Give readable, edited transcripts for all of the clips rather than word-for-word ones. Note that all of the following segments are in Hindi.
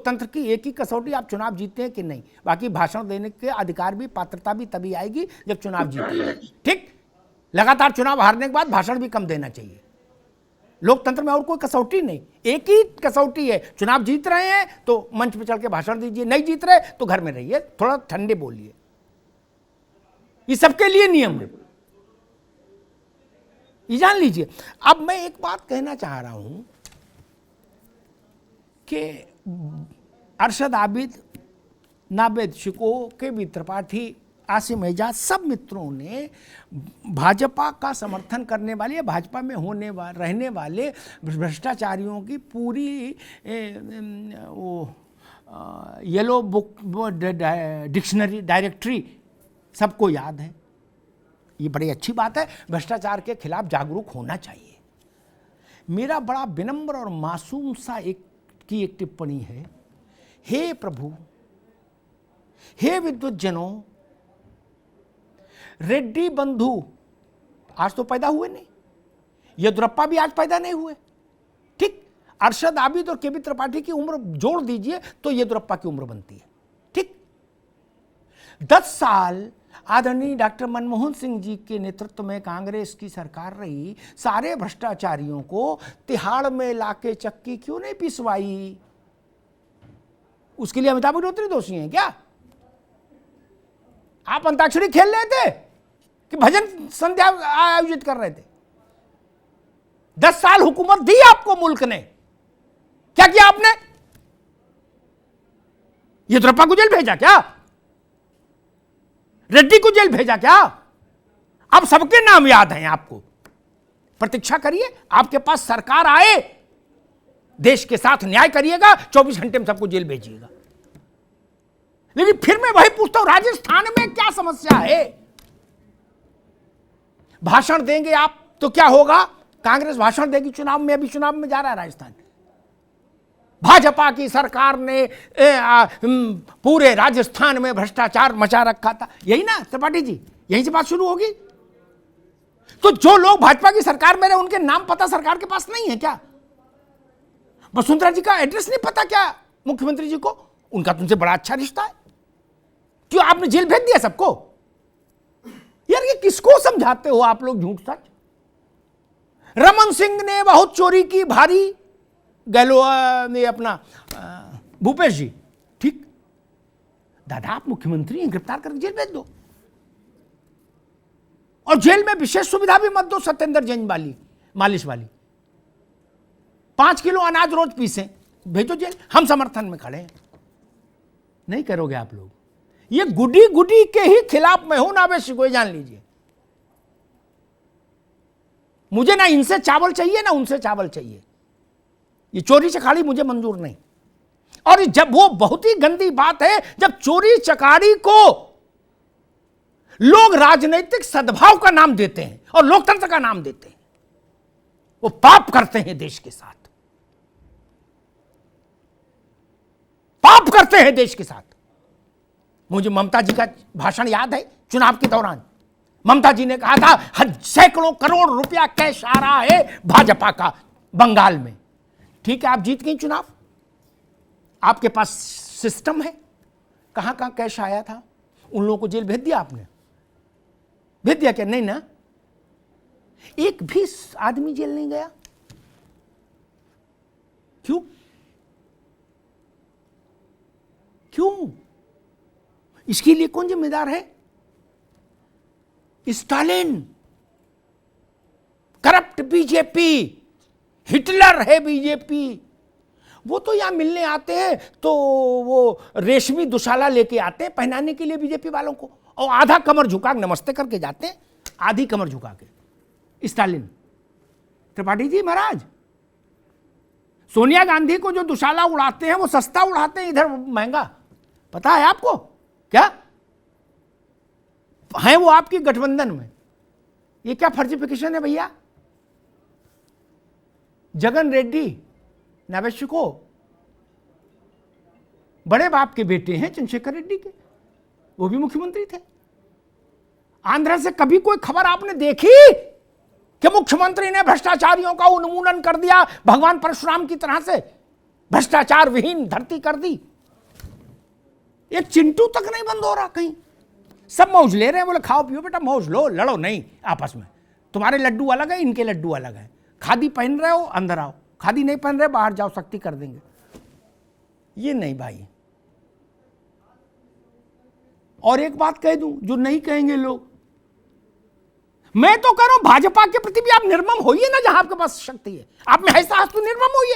लोकतंत्र की एक ही कसौटी, आप चुनाव जीते हैं कि नहीं। बाकी भाषण देने के अधिकार भी, पात्रता भी तभी आएगी जब चुनाव जीते। ठीक, लगातार चुनाव हारने के बाद भाषण भी कम देना चाहिए। लोकतंत्र में और कोई कसौटी नहीं, एक ही कसौटी है। चुनाव जीत रहे हैं तो मंच पर चढ़ के भाषण दीजिए, नहीं जीत रहे तो घर में रहिए, थोड़ा ठंडे बोलिए। ये सबके लिए नियम है, ये जान लीजिए। अब मैं एक बात कहना चाह रहा हूं कि अरशद आबिद, नावेद शिको, केबी त्रिपाठी, आसिम एजाज, सब मित्रों ने भाजपा का समर्थन करने वाले, भाजपा में रहने वाले भ्रष्टाचारियों की पूरी येलो बुक डिक्शनरी डायरेक्टरी सबको याद है। ये बड़ी अच्छी बात है, भ्रष्टाचार के खिलाफ जागरूक होना चाहिए। मेरा बड़ा विनम्र और मासूम सा एक टिप्पणी है, हे प्रभु, हे विद्वज्जनों, रेड्डी बंधु आज तो पैदा हुए नहीं, येदुरप्पा भी आज पैदा नहीं हुए। ठीक, अरशद आबिद और केबी त्रिपाठी की उम्र जोड़ दीजिए तो येदुरप्पा की उम्र बनती है। ठीक, 10 साल आदरणीय डॉक्टर मनमोहन सिंह जी के नेतृत्व में कांग्रेस की सरकार रही, सारे भ्रष्टाचारियों को तिहाड़ में लाके चक्की क्यों नहीं पिसवाई? उसके लिए अमिताभ अग्निहोत्री दोषी हैं क्या? आप अंताक्षरी खेल रहे थे कि भजन संध्या आयोजित कर रहे थे? 10 साल हुकूमत दी आपको मुल्क ने, क्या किया आपने? येदुरप्पा को जेल भेजा क्या? रेड्डी को जेल भेजा क्या? अब सबके नाम याद हैं आपको। प्रतीक्षा करिए, आपके पास सरकार आए, देश के साथ न्याय करिएगा, 24 घंटे में सबको जेल भेजिएगा। लेकिन फिर मैं वही पूछता हूं, राजस्थान में क्या समस्या है? भाषण देंगे आप तो क्या होगा? कांग्रेस भाषण देगी चुनाव में, अभी चुनाव में जा रहा है राजस्थान। भाजपा की सरकार ने पूरे राजस्थान में भ्रष्टाचार मचा रखा था, यही ना त्रिपाठी जी? यहीं से बात शुरू होगी। तो जो लोग भाजपा की सरकार में रहे, उनके नाम पता सरकार के पास नहीं है क्या? वसुंधरा जी का एड्रेस नहीं पता क्या मुख्यमंत्री जी को? उनका तुमसे बड़ा अच्छा रिश्ता है, क्यों आपने जेल भेज दिया सबको? यार ये किसको समझाते हो आप लोग झूठ सच? रमन सिंह ने बहुत चोरी की, भारी, गहलोत ने अपना भूपेश जी, ठीक, दादा आप मुख्यमंत्री हैं, गिरफ्तार करके जेल भेज दो। और जेल में विशेष सुविधा भी मत दो, सत्येंद्र जैन वाली, मालिश वाली, 5 किलो अनाज रोज पीसें, भेजो जेल। हम समर्थन में खड़े हैं। नहीं करोगे आप लोग। ये गुडी गुडी के ही खिलाफ मैं हूं, नावेद शिको, जान लीजिए। मुझे ना इनसे चावल चाहिए ना उनसे चावल चाहिए। ये चोरी चकारी मुझे मंजूर नहीं। और जब वो बहुत ही गंदी बात है जब चोरी चकारी को लोग राजनीतिक सद्भाव का नाम देते हैं और लोकतंत्र का नाम देते हैं, वो पाप करते हैं देश के साथ, पाप करते हैं देश के साथ। मुझे ममता जी का भाषण याद है चुनाव के दौरान। ममता जी ने कहा था सैकड़ों करोड़ रुपया कैश आ रहा है भाजपा का बंगाल में। ठीक है, आप जीत गई चुनाव, आपके पास सिस्टम है, कहां कहां कैश आया था, उन लोगों को जेल भेज दिया आपने? भेज दिया क्या? नहीं ना, एक भी आदमी जेल नहीं गया। क्यों? क्यों? इसके लिए कौन जिम्मेदार है? स्टालिन, करप्ट बीजेपी, हिटलर है बीजेपी। वो तो यहां मिलने आते हैं तो वो रेशमी दुशाला लेके आते हैं पहनाने के लिए बीजेपी वालों को, और आधा कमर झुका नमस्ते करके जाते हैं, आधी कमर झुका के। स्टालिन, त्रिपाठी जी महाराज, सोनिया गांधी को जो दुशाला उड़ाते हैं वो सस्ता उड़ाते हैं, इधर महंगा। पता है आपको क्या है? वो आपकी गठबंधन में। ये क्या फर्जिफिकेशन है भैया? जगन रेड्डी, नावेद शिको बड़े बाप के बेटे हैं चंद्रशेखर रेड्डी के, वो भी मुख्यमंत्री थे। आंध्र से कभी कोई खबर आपने देखी कि मुख्यमंत्री ने भ्रष्टाचारियों का उन्मूलन कर दिया भगवान परशुराम की तरह से? भ्रष्टाचार विहीन धरती कर दी। एक चिंटू तक नहीं बंद हो रहा कहीं। सब मौज ले रहे हैं, बोले खाओ पियो बेटा, मौज लो, लड़ो नहीं आपस में। तुम्हारे लड्डू अलग है, इनके लड्डू अलग है। खादी पहन रहे हो अंदर आओ, खादी नहीं पहन रहे बाहर जाओ, सख्ती कर देंगे। ये नहीं भाई। और एक बात कह दूं जो नहीं कहेंगे लोग, मैं तो कह रहा हूं भाजपा के प्रति भी आप निर्मम होइए ना, जहां आपके पास शक्ति है। आप में है साहस तो निर्मम होइए,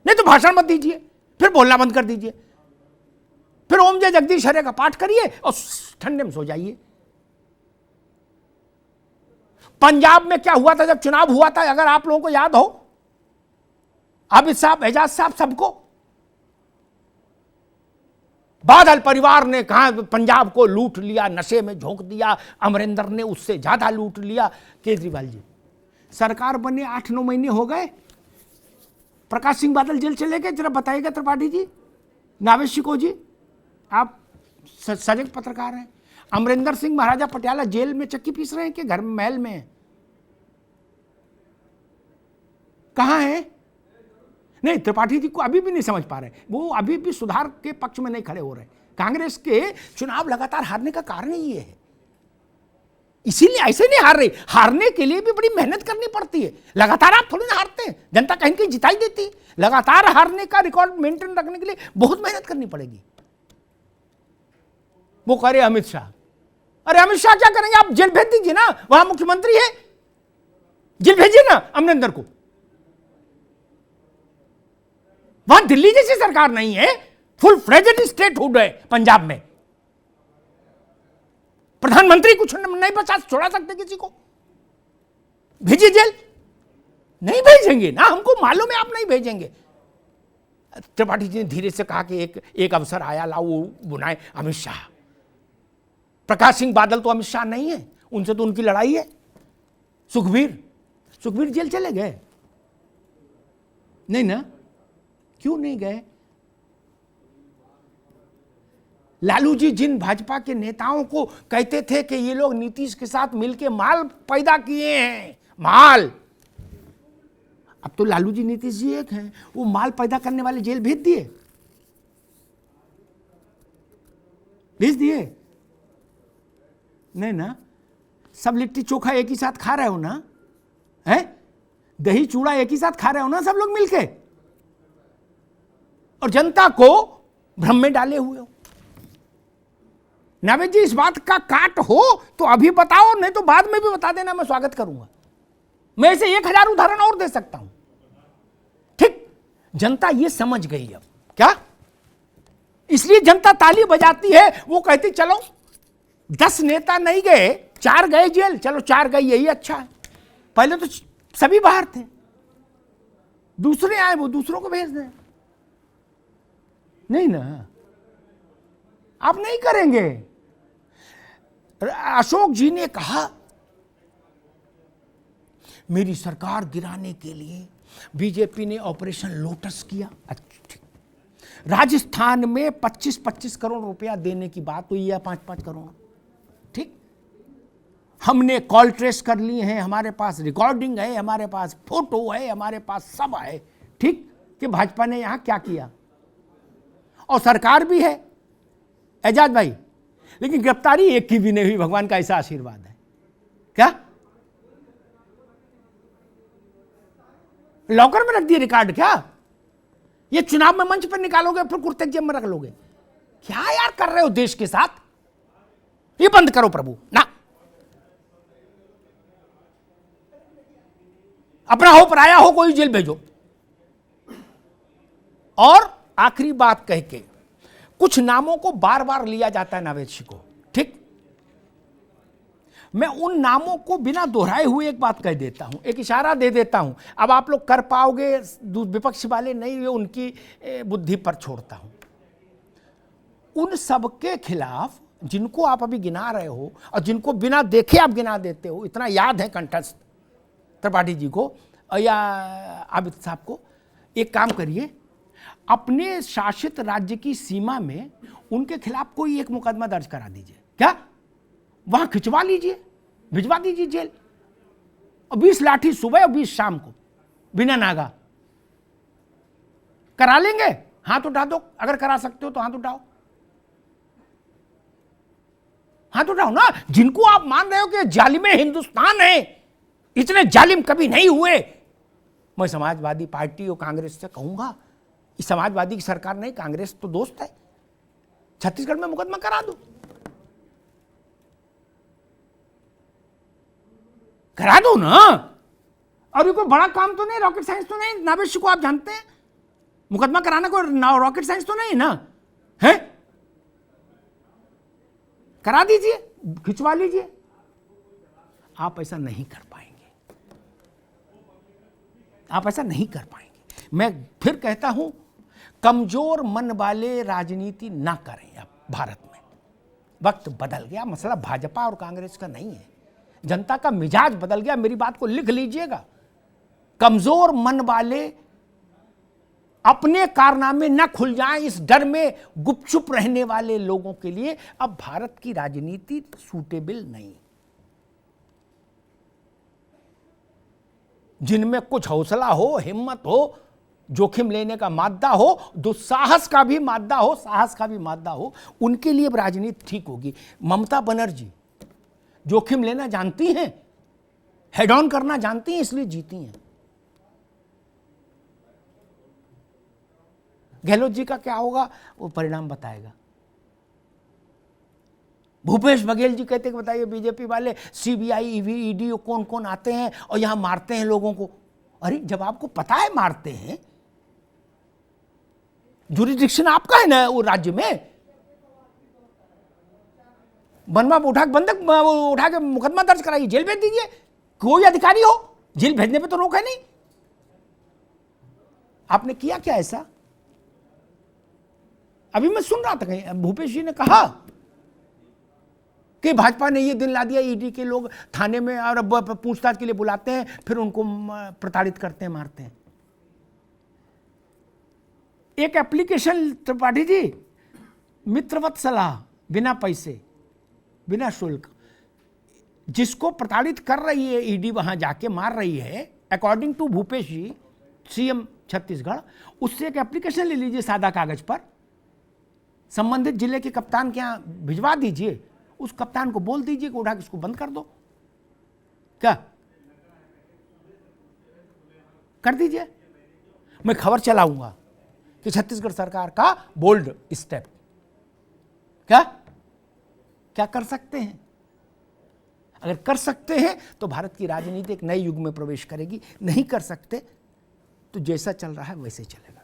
नहीं तो भाषण मत दीजिए, फिर बोलना बंद कर दीजिए, फिर ओम जय जगदीश हरे का पाठ करिए और ठंडे में सो जाइए। पंजाब में क्या हुआ था जब चुनाव हुआ था, अगर आप लोगों को याद हो, आबिद साहब, एजाज साहब, सबको बादल परिवार ने कहा पंजाब को लूट लिया, नशे में झोंक दिया, अमरिंदर ने उससे ज्यादा लूट लिया। केजरीवाल जी सरकार बने 8-9 महीने हो गए, प्रकाश सिंह बादल जेल चले गए। जरा बताइएगा त्रिपाठी जी, नावेद शिको जी, आप सजग पत्रकार हैं। अमरिंदर सिंह महाराजा पटियाला जेल में चक्की पीस रहे हैं कि घर में महल में है? कहां है? नहीं, त्रिपाठी जी को अभी भी नहीं समझ पा रहे, वो अभी भी सुधार के पक्ष में नहीं खड़े हो रहे। कांग्रेस के चुनाव लगातार हारने का कारण ही ये है। इसीलिए ऐसे नहीं हार रही, हारने के लिए भी बड़ी मेहनत करनी पड़ती है। लगातार आप थोड़ी ना हारते हैं, जनता कहीं कहीं जिताई देती है। लगातार हारने का रिकॉर्ड मेंटेन रखने के लिए बहुत मेहनत करनी पड़ेगी। वो कह रहे अमित शाह, अरे अमित शाह क्या करेंगे? आप जेल भेज दीजिए ना, वहां मुख्यमंत्री है, जेल भेजिए ना अमरिंदर को। वहां दिल्ली जैसी सरकार नहीं है, फुल फ्लेजेड स्टेटहुड है पंजाब में। प्रधानमंत्री कुछ नहीं बचा छोड़ा सकते किसी को, भेजिए जेल। नहीं भेजेंगे ना, हमको मालूम है आप नहीं भेजेंगे। त्रिपाठी जी ने धीरे से कहा कि एक अवसर आया, लाओ वो बुनाए अमित शाह। प्रकाश सिंह बादल तो अमित शाह नहीं है, उनसे तो उनकी लड़ाई है। सुखबीर जेल चले गए नहीं ना? क्यों नहीं गए? लालू जी जिन भाजपा के नेताओं को कहते थे कि ये लोग नीतीश के साथ मिलकर माल पैदा किए हैं, माल, अब तो लालू जी नीतीश जी एक हैं, वो माल पैदा करने वाले जेल भेज दिए, नहीं ना? सब लिट्टी चोखा एक ही साथ खा रहे हो ना, है? दही चूड़ा एक ही साथ खा रहे हो ना सब लोग मिलके, और जनता को भ्रम में डाले हुए हो। नावेद जी इस बात का काट हो तो अभी बताओ, नहीं तो बाद में भी बता देना, मैं स्वागत करूंगा। मैं इसे 1000 उदाहरण और दे सकता हूं। ठीक, जनता ये समझ गई अब क्या, इसलिए जनता ताली बजाती है। वो कहती चलो 10 नेता नहीं गए, 4 गए जेल, चलो 4 गए यही अच्छा है। पहले तो सभी बाहर थे, दूसरे आए वो दूसरों को भेज दें। नहीं ना, आप नहीं करेंगे। अशोक जी ने कहा मेरी सरकार गिराने के लिए बीजेपी ने ऑपरेशन लोटस किया। अच्छा, राजस्थान में 25-25 करोड़ रुपया देने की बात हुई है, 5-5 करोड़। ठीक, हमने कॉल ट्रेस कर लिए हैं, हमारे पास रिकॉर्डिंग है, हमारे पास फोटो है, हमारे पास सब है। ठीक, कि भाजपा ने यहां क्या किया, और सरकार भी है एजाज भाई, लेकिन गिरफ्तारी एक की भी नहीं हुई। भगवान का ऐसा आशीर्वाद है क्या? लॉकर में रख दिए रिकॉर्ड क्या? ये चुनाव में मंच पर निकालोगे फिर कुर्ते जेब में रख लोगे? क्या यार कर रहे हो देश के साथ? ये बंद करो प्रभु ना, अपना हो पराया हो कोई जेल भेजो। और आखिरी बात कह के, कुछ नामों को बार बार लिया जाता है नावेद जी को। ठीक, मैं उन नामों को बिना दोहराए हुए एक बात कह देता हूं, एक इशारा दे देता हूं। अब आप लोग कर पाओगे, विपक्ष वाले नहीं, ये उनकी बुद्धि पर छोड़ता हूं। उन सबके खिलाफ जिनको आप अभी गिना रहे हो और जिनको बिना देखे आप गिना देते हो, इतना याद है कंठस्थ त्रिपाठी जी को या आबिद साहब को, एक काम करिए, अपने शासित राज्य की सीमा में उनके खिलाफ कोई एक मुकदमा दर्ज करा दीजिए। क्या? वहां खिंचवा लीजिए, भिजवा दीजिए जेल, और 20 लाठी सुबह और 20 शाम को बिना नागा। करा लेंगे? हाथ उठा दो, अगर करा सकते हो तो हाथ उठाओ, हाथ उठाओ ना। जिनको आप मान रहे हो कि जालिम हिंदुस्तान है, इतने जालिम कभी नहीं हुए, मैं समाजवादी पार्टी और कांग्रेस से कहूंगा, समाजवादी की सरकार नहीं, कांग्रेस तो दोस्त है, छत्तीसगढ़ में मुकदमा करा दो, करा दो ना। और ये कोई बड़ा काम तो नहीं, रॉकेट साइंस तो नहीं, नावेश को आप जानते हैं, मुकदमा कराना कोई रॉकेट साइंस तो नहीं ना है। करा दीजिए, खिंचवा लीजिए। आप ऐसा नहीं कर पाएंगे, आप ऐसा नहीं कर पाएंगे। मैं फिर कहता हूं, कमजोर मन वाले राजनीति ना करें। अब भारत में वक्त बदल गया, मसला भाजपा और कांग्रेस का नहीं है, जनता का मिजाज बदल गया। मेरी बात को लिख लीजिएगा, कमजोर मन वाले अपने कारनामे न खुल जाएं, इस डर में गुपचुप रहने वाले लोगों के लिए अब भारत की राजनीति सूटेबल नहीं। जिनमें कुछ हौसला हो, हिम्मत हो, जोखिम लेने का मादा हो, दुस्साहस का भी मादा हो, साहस का भी मादा हो, उनके लिए राजनीति ठीक होगी। ममता बनर्जी जोखिम लेना जानती हैं, हेड ऑन करना जानती हैं, इसलिए जीती हैं। गहलोत जी का क्या होगा वो परिणाम बताएगा। भूपेश बघेल जी कहते कि बताइए बीजेपी वाले सीबीआई ईडी कौन कौन आते हैं और यहां मारते हैं लोगों को। अरे जब आपको पता है मारते हैं, जुरिडिक्शन आपका है ना वो राज्य में, बनवा उठा बंधक उठा के मुकदमा दर्ज कराइए, जेल भेज दीजिए। कोई अधिकारी हो, जेल भेजने पे तो रोक है नहीं। आपने किया क्या ऐसा? अभी मैं सुन रहा था कहीं भूपेश जी ने कहा कि भाजपा ने ये दिन ला दिया, ईडी के लोग थाने में और पूछताछ के लिए बुलाते हैं, फिर उनको प्रताड़ित करते हैं, मारते हैं। एक एप्लीकेशन त्रिपाठी जी, मित्रवत सलाह, बिना पैसे बिना शुल्क, जिसको प्रताड़ित कर रही है ईडी, वहां जाके मार रही है, according to Bhupesh ji CM Chhattisgarh, उससे एक एप्लीकेशन ले लीजिए सादा कागज पर, संबंधित जिले के कप्तान के यहां भिजवा दीजिए, उस कप्तान को बोल दीजिए कि उठा के इसको बंद कर दो। क्या कर दीजिए। मैं खबर चलाऊंगा कि छत्तीसगढ़ सरकार का बोल्ड स्टेप। क्या क्या कर सकते हैं? अगर कर सकते हैं तो भारत की राजनीति एक नए युग में प्रवेश करेगी, नहीं कर सकते तो जैसा चल रहा है वैसे चलेगा।